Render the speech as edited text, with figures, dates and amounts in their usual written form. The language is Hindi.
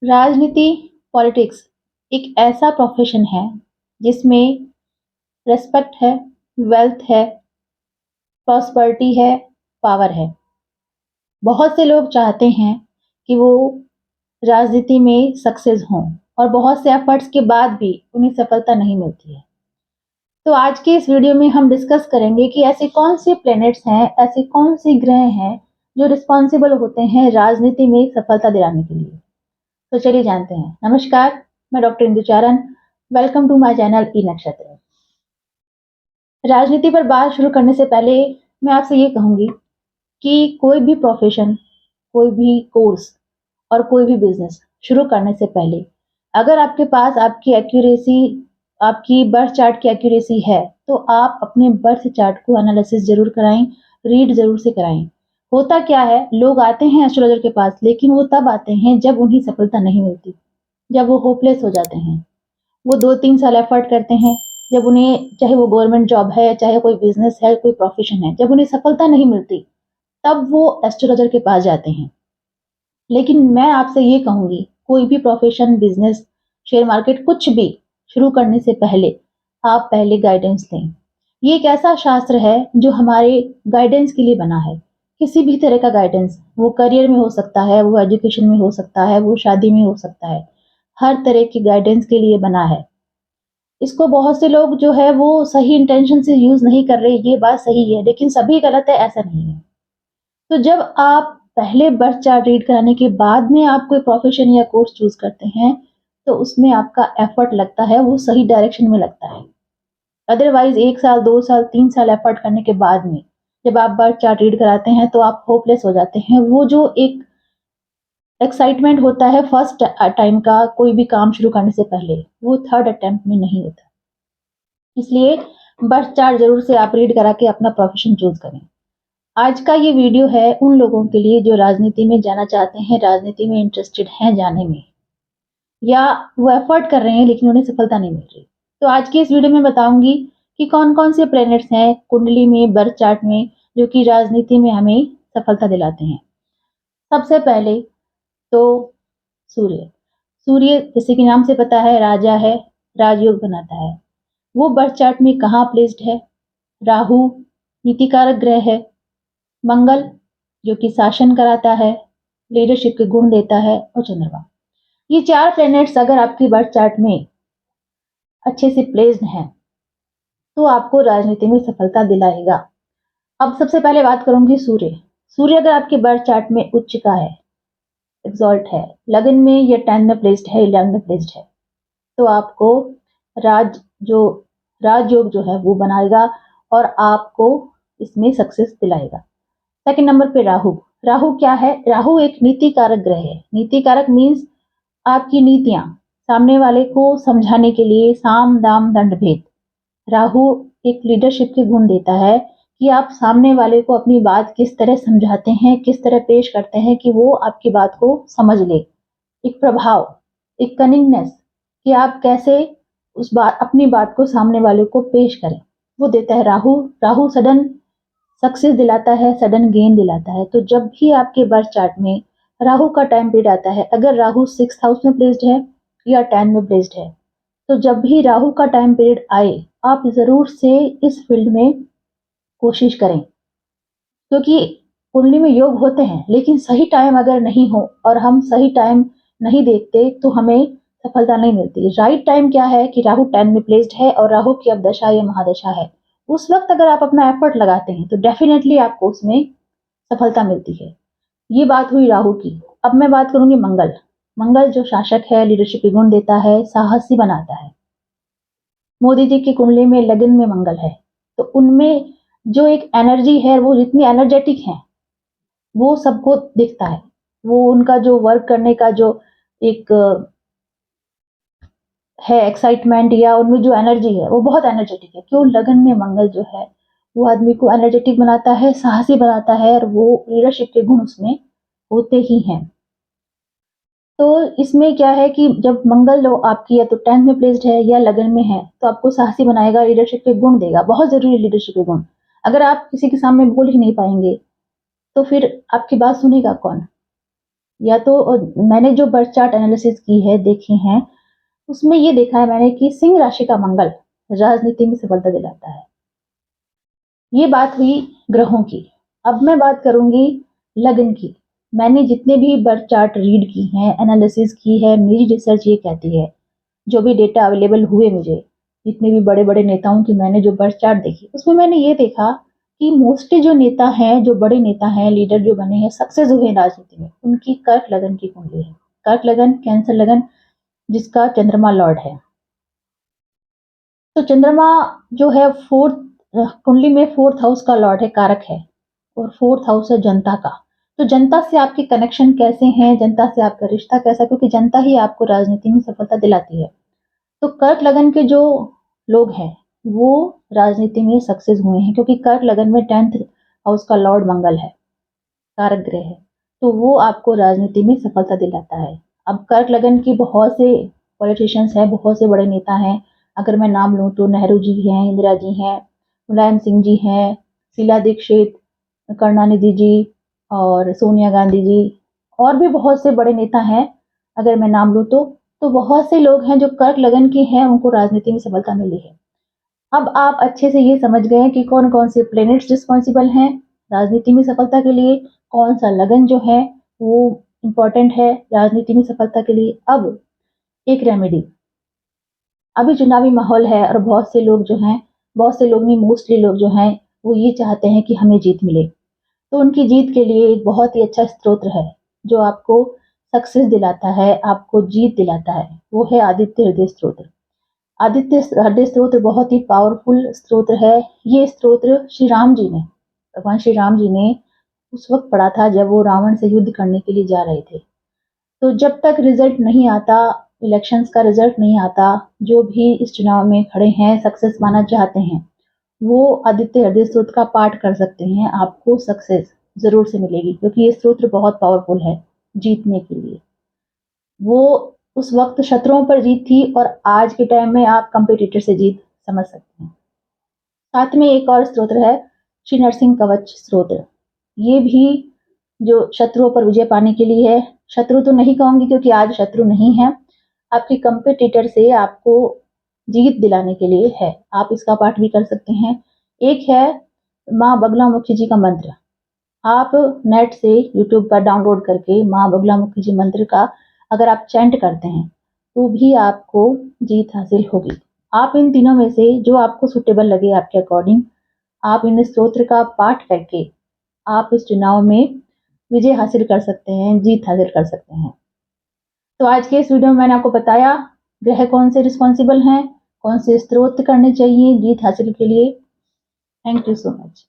राजनीति, पॉलिटिक्स एक ऐसा प्रोफेशन है जिसमें रिस्पेक्ट है, वेल्थ है, प्रॉस्पेरिटी है, पावर है। बहुत से लोग चाहते हैं कि वो राजनीति में सक्सेस हों और बहुत से एफर्ट्स के बाद भी उन्हें सफलता नहीं मिलती है। तो आज के इस वीडियो में हम डिस्कस करेंगे कि ऐसे कौन से प्लैनेट्स हैं, ऐसे कौन से ग्रह हैं जो रिस्पॉन्सिबल होते हैं राजनीति में सफलता दिलाने के लिए। तो चलिए जानते हैं। नमस्कार, मैं doctor Inducharan. Welcome to my channel e Nakshatra. राजनीति पर बात शुरू करने से पहले मैं आपसे ये कहूंगी कि कोई भी प्रोफेशन, कोई भी कोर्स और कोई भी बिजनेस शुरू करने से पहले अगर आपके पास आपकी बर्थ चार्ट की एक्यूरेसी है, तो आप अपने बर्थ चार्ट को एनालिसिस जरूर कराएं, रीड जरूर से कराएं। होता क्या है, लोग आते हैं एस्ट्रोलॉजर के पास, लेकिन वो तब आते हैं जब उन्हें सफलता नहीं मिलती, जब वो होपलेस हो जाते हैं। वो 2-3 साल एफर्ट करते हैं, जब उन्हें, चाहे वो गवर्नमेंट जॉब है, चाहे कोई बिजनेस है, कोई प्रोफेशन है, जब उन्हें सफलता नहीं मिलती, तब वो एस्ट्रोलॉजर के पास जाते हैं। लेकिन मैं आपसे ये कहूंगी, कोई भी प्रोफेशन, बिजनेस, शेयर मार्केट, कुछ भी शुरू करने से पहले आप पहले गाइडेंस लें। ये एक ऐसा शास्त्र है जो हमारे गाइडेंस के लिए बना है। किसी भी तरह का गाइडेंस, वो करियर में हो सकता है, वो एजुकेशन में हो सकता है, वो शादी में हो सकता है, हर तरह की गाइडेंस के लिए बना है। इसको बहुत से लोग जो है वो सही इंटेंशन से यूज नहीं कर रहे, ये बात सही है, लेकिन सभी गलत है ऐसा नहीं है। तो जब आप पहले बर्थ चार्ट रीड कराने के बाद में आप कोई प्रोफेशन या कोर्स चूज करते हैं, तो उसमें आपका एफर्ट लगता है, वो सही डायरेक्शन में लगता है। अदरवाइज 1 साल, 2 साल, 3 साल एफर्ट करने के बाद में जब आप बर्थ चार्ट रीड कराते हैं तो आप होपलेस हो जाते हैं। वो जो एक एक्साइटमेंट होता है फर्स्ट टाइम का कोई भी काम शुरू करने से पहले, वो थर्ड अटेम्प्ट में नहीं होता। इसलिए बर्थ चार्ट जरूर से आप रीड करा के अपना प्रोफेशन चूज करें। आज का ये वीडियो है उन लोगों के लिए जो राजनीति में जाना चाहते हैं, राजनीति में इंटरेस्टेड हैं जाने में, या वो एफर्ट कर रहे हैं लेकिन उन्हें सफलता नहीं मिल रही। तो आज की इस वीडियो में बताऊंगी कि कौन कौन से प्लैनेट्स हैं कुंडली में, बर्थ चार्ट में, जो कि राजनीति में हमें सफलता दिलाते हैं। सबसे पहले तो सूर्य। सूर्य जैसे कि नाम से पता है, राजा है, राजयोग बनाता है। वो बर्थ चार्ट में कहाँ प्लेस्ड है? राहु नीतिकारक ग्रह है, मंगल जो कि शासन कराता है, लीडरशिप के गुण देता है, और चंद्रमा। ये 4 प्लैनेट्स अगर आपकी बर्थ चार्ट में अच्छे से प्लेस्ड हैं, तो आपको राजनीति में सफलता दिलाएगा। अब सबसे पहले बात करूंगी सूर्य। सूर्य अगर आपके बर्थ चार्ट में उच्च का है, एक्सॉल्ट है, लगन में या 10 में प्लेस्ड है, 11 में प्लेस्ड है, तो आपको राज जो राजयोग जो है वो बनाएगा और आपको इसमें सक्सेस दिलाएगा। सेकंड नंबर पे राहु। राहु क्या है? राहु एक नीति कारक ग्रह है। नीति कारक मीन्स आपकी नीतियां, सामने वाले को समझाने के लिए, साम दाम दंड भेद। राहु एक लीडरशिप के गुण देता है कि आप सामने वाले को अपनी बात किस तरह समझाते हैं, किस तरह पेश करते हैं कि वो आपकी बात को समझ ले। एक प्रभाव, एक कनिंगनेस, कि आप कैसे उस बात, अपनी बात को सामने वाले को पेश करें, वो देता है राहु। राहु सडन सक्सेस दिलाता है, सडन गेन दिलाता है। तो जब भी आपके बर्थ चार्ट में राहु का टाइम पीरियड आता है, अगर राहु 6th हाउस में प्लेस्ड है या 10 में प्लेस्ड है, तो जब भी राहु का टाइम पीरियड आए, आप जरूर से इस फील्ड में कोशिश करें। क्योंकि कुंडली में योग होते हैं, लेकिन सही टाइम अगर नहीं हो और हम सही टाइम नहीं देखते, तो हमें सफलता नहीं मिलती। राइट टाइम क्या है कि राहु 10 में प्लेस्ड है और राहु की अब दशा या महादशा है। उस वक्त अगर आप अपना एफर्ट लगाते हैं तो डेफिनेटली आपको उसमें सफलता मिलती है। ये बात हुई राहु की। अब मैं बात करूंगी मंगल। मंगल जो शासक है, लीडरशिप के गुण देता है, साहसी बनाता है। मोदी जी की कुंडली में लगन में मंगल है, तो उनमें जो एक एनर्जी है, वो जितनी एनर्जेटिक है, वो सबको दिखता है। वो उनका जो वर्क करने का जो एक है एक्साइटमेंट, या उनमें जो एनर्जी है वो बहुत एनर्जेटिक है। क्यों? लगन में मंगल जो है वो आदमी को एनर्जेटिक बनाता है, साहसी बनाता है, और वो लीडरशिप के गुण उसमें होते ही हैं। तो इसमें क्या है कि जब मंगल आपकी या तो 10th में प्लेस्ड है या लगन में है, तो आपको साहसी बनाएगा, लीडरशिप के गुण देगा। बहुत जरूरी लीडरशिप के गुण। अगर आप किसी के सामने बोल ही नहीं पाएंगे, तो फिर आपकी बात सुनेगा कौन? या तो मैंने जो बर्थ चार्ट एनालिसिस की है, देखे हैं, उसमें ये देखा है मैंने कि सिंह राशि का मंगल राजनीति में सफलता दिलाता है। ये बात हुई ग्रहों की। अब मैं बात करूँगी लग्न की। मैंने जितने भी बर्थ चार्ट रीड की हैं, एनालिसिस की है, मेरी रिसर्च ये कहती है, जो भी डेटा अवेलेबल हुए मुझे, जितने भी बड़े-बड़े नेताओं की मैंने जो बर्थ चार्ट देखी, उसमें मैंने ये देखा कि मोस्टली जो नेता हैं, जो बड़े नेता हैं, लीडर जो बने हैं, सक्सेस हुए हैं राजनीति में, उनकी कर्क लगन की कुंडली है। कर्क लगन, कैंसर लगन, जिसका चंद्रमा लॉर्ड है। तो चंद्रमा जो है फोर्थ कुंडली में फोर्थ हाउस का लॉर्ड है, कारक है, और फोर्थ हाउस है जनता का। तो जनता से आपके कनेक्शन कैसे हैं, जनता से आपका रिश्ता कैसा, क्योंकि जनता ही आपको राजनीति में सफलता दिलाती है। तो कर्क लगन के जो लोग हैं वो राजनीति में सक्सेस हुए हैं, क्योंकि कर्क लगन में 10th हाउस का लॉर्ड मंगल है, कारक ग्रह है। तो वो आपको राजनीति में सफलता दिलाता है। अब कर्क लगन की बहुत से पॉलिटिशियंस हैं, बहुत से बड़े नेता हैं। अगर मैं नाम लूँ तो नेहरू जी हैं, इंदिरा जी हैं, मुलायम सिंह जी हैं, शीला दीक्षित, करुणानिधि जी और सोनिया गांधी जी, और भी बहुत से बड़े नेता हैं। अगर मैं नाम लूँ तो बहुत से लोग हैं जो कर्क लगन के हैं, उनको राजनीति में सफलता मिली है। अब आप अच्छे से ये समझ गए कि कौन-कौन से प्लैनेट्स रिस्पॉन्सिबल हैं राजनीति में सफलता के लिए, कौन-सा लगन जो है वो इम्पोर्टेंट है राजनीति में सफलता के लिए। अब एक रेमेडी, अभी चुनावी माहौल है और बहुत से लोग जो हैं, बहुत से लोग नहीं, मोस्टली लोग जो हैं, वो ये चाहते हैं कि हमें जीत मिले। तो उनकी जीत के लिए एक बहुत ही अच्छा स्तोत्र है, जो आपको सक्सेस दिलाता है, आपको जीत दिलाता है, वो है आदित्य हृदय स्तोत्र। आदित्य हृदय स्तोत्र बहुत ही पावरफुल स्तोत्र है। ये स्तोत्र श्री राम जी ने, भगवान श्री राम जी ने उस वक़्त पढ़ा था जब वो रावण से युद्ध करने के लिए जा रहे थे। तो जब तक रिज़ल्ट नहीं आता, इलेक्शंस का रिज़ल्ट नहीं आता, जो भी इस चुनाव में खड़े हैं, सक्सेस पाना चाहते हैं, वो आदित्य हृदय स्तोत्र का पाठ कर सकते हैं, आपको सक्सेस ज़रूर से मिलेगी, क्योंकि ये स्तोत्र बहुत पावरफुल है जीतने के लिए। वो उस वक़्त शत्रुओं पर जीत थी और आज के टाइम में आप कॉम्पिटिटर से जीत समझ सकते हैं। साथ में एक और स्तोत्र है, श्री नरसिंह कवच स्तोत्र। ये भी जो शत्रुओं पर विजय पाने के लिए है। शत्रु तो नहीं कहूँगी क्योंकि आज शत्रु नहीं है, आपके कॉम्पिटिटर से आपको जीत दिलाने के लिए है। आप इसका पाठ भी कर सकते हैं। एक है माँ बगलामुखी जी का मंत्र। आप नेट से यूट्यूब पर डाउनलोड करके माँ बगलामुखी जी मंत्र का अगर आप चैंट करते हैं, तो भी आपको जीत हासिल होगी। आप इन तीनों में से जो आपको सूटेबल लगे आपके अकॉर्डिंग, आप इन स्तोत्र का पाठ करके आप इस चुनाव में विजय हासिल कर सकते हैं, जीत हासिल कर सकते हैं। तो आज के इस वीडियो में मैंने आपको बताया ग्रह कौन से रिस्पॉन्सिबल हैं, कौन से स्तोत्र करने चाहिए जीत हासिल के लिए। Thank you so much.